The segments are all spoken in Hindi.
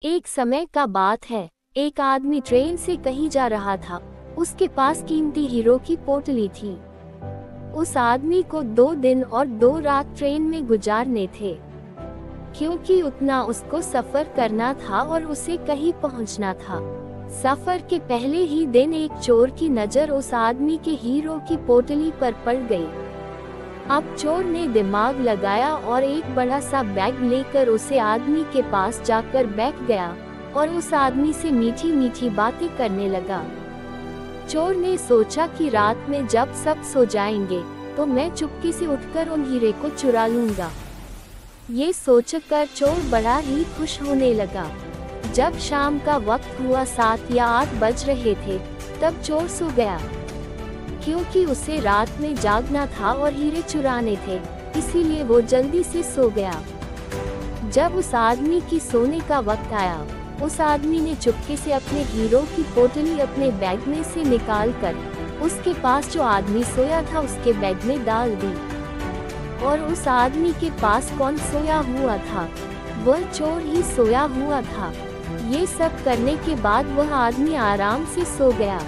एक समय का बात है, एक आदमी ट्रेन से कहीं जा रहा था। उसके पास कीमती हीरो की पोटली थी। उस आदमी को 2 दिन और 2 रात ट्रेन में गुजारने थे, क्योंकि उतना उसको सफर करना था और उसे कहीं पहुंचना था। सफर के पहले ही दिन एक चोर की नजर उस आदमी के हीरो की पोटली पर पड़ गई। अब चोर ने दिमाग लगाया और एक बड़ा सा बैग लेकर उसे आदमी के पास जाकर बैठ गया और उस आदमी से मीठी मीठी बातें करने लगा। चोर ने सोचा कि रात में जब सब सो जाएंगे तो मैं चुपके से उठकर उन हीरे को चुरा लूंगा। ये सोचकर चोर बड़ा ही खुश होने लगा। जब शाम का वक्त हुआ, 7 या 8 बज रहे थे, तब चोर सो गया, क्योंकि उसे रात में जागना था और हीरे चुराने थे, इसीलिए वो जल्दी से सो गया। जब उस आदमी की सोने का वक्त आया, उस आदमी ने चुपके से अपने हीरो की पोटली अपने बैग में से निकालकर उसके पास जो आदमी सोया था उसके बैग में डाल दी। और उस आदमी के पास कौन सोया हुआ था? वह चोर ही सोया हुआ था। ये सब करने के बाद वह आदमी आराम से सो गया।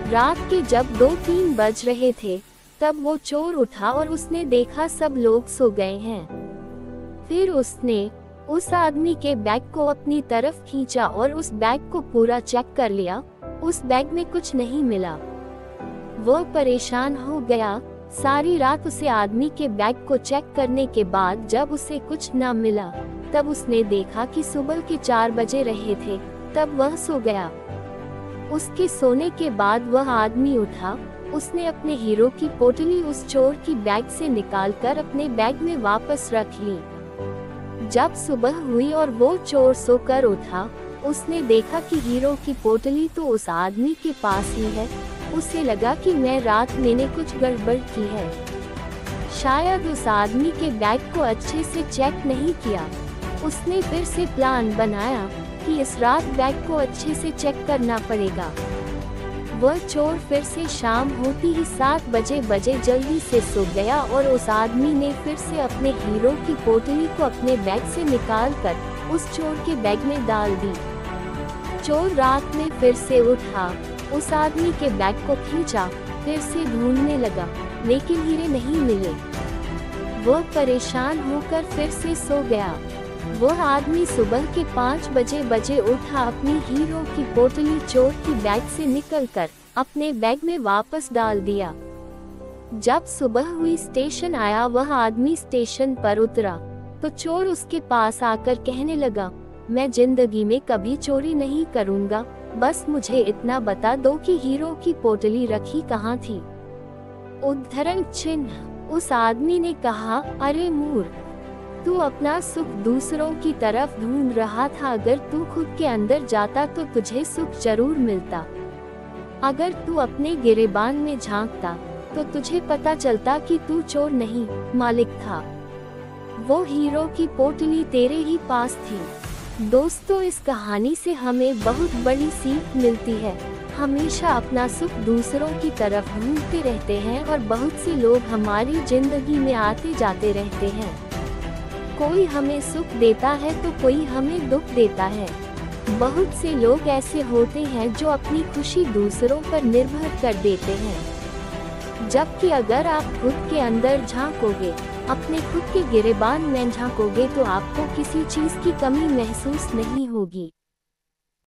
रात के जब 2-3 बज रहे थे, तब वो चोर उठा और उसने देखा सब लोग सो गए हैं। फिर उसने उस आदमी के बैग को अपनी तरफ खींचा और उस बैग को पूरा चेक कर लिया। उस बैग में कुछ नहीं मिला। वो परेशान हो गया। सारी रात उसे आदमी के बैग को चेक करने के बाद जब उसे कुछ न मिला, तब उसने देखा कि सुबह के 4 बजे रहे थे, तब वह सो गया। उसके सोने के बाद वह आदमी उठा। उसने अपने हीरो की पोटली उस चोर की बैग से निकालकर अपने बैग में वापस रख ली। जब सुबह हुई और वो चोर सोकर उठा, उसने देखा कि हीरो की पोटली तो उस आदमी के पास ही है। उसे लगा कि मैं रात मैंने कुछ गड़बड़ की है। शायद उस आदमी के बैग को अच्छे से चेक नहीं किया। उसने फिर से प्लान बनाया कि इस रात बैग को अच्छे से चेक करना पड़ेगा। वह चोर फिर से शाम होती ही 7 बजे जल्दी से सो गया और उस आदमी ने फिर से अपने हीरो की पोटली को अपने बैग से निकालकर उस चोर के बैग में डाल दी। चोर रात में फिर से उठा, उस आदमी के बैग को खींचा, फिर से ढूंढने लगा, लेकिन हीरे नहीं मिले। वह परेशान होकर फिर से सो गया। वह आदमी सुबह के 5 बजे उठा, अपनी हीरो की पोटली चोर की बैग से निकलकर अपने बैग में वापस डाल दिया। जब सुबह हुई, स्टेशन आया, वह आदमी स्टेशन पर उतरा तो चोर उसके पास आकर कहने लगा, मैं जिंदगी में कभी चोरी नहीं करूंगा, बस मुझे इतना बता दो कि हीरो की पोटली रखी कहाँ थी। उद्धरण चिन्ह। उस आदमी ने कहा, अरे मूर्ख, तू अपना सुख दूसरों की तरफ ढूंढ रहा था। अगर तू खुद के अंदर जाता तो तुझे सुख जरूर मिलता। अगर तू अपने गिरेबान में झांकता तो तुझे पता चलता कि तू चोर नहीं, मालिक था। वो हीरो की पोटली तेरे ही पास थी। दोस्तों, इस कहानी से हमें बहुत बड़ी सीख मिलती है। हमेशा अपना सुख दूसरों की तरफ ढूंढते रहते हैं और बहुत से लोग हमारी जिंदगी में आते जाते रहते हैं। कोई हमें सुख देता है तो कोई हमें दुख देता है। बहुत से लोग ऐसे होते हैं जो अपनी खुशी दूसरों पर निर्भर कर देते हैं, जबकि अगर आप खुद के अंदर झांकोगे, अपने खुद के गिरेबान में झांकोगे, तो आपको किसी चीज की कमी महसूस नहीं होगी।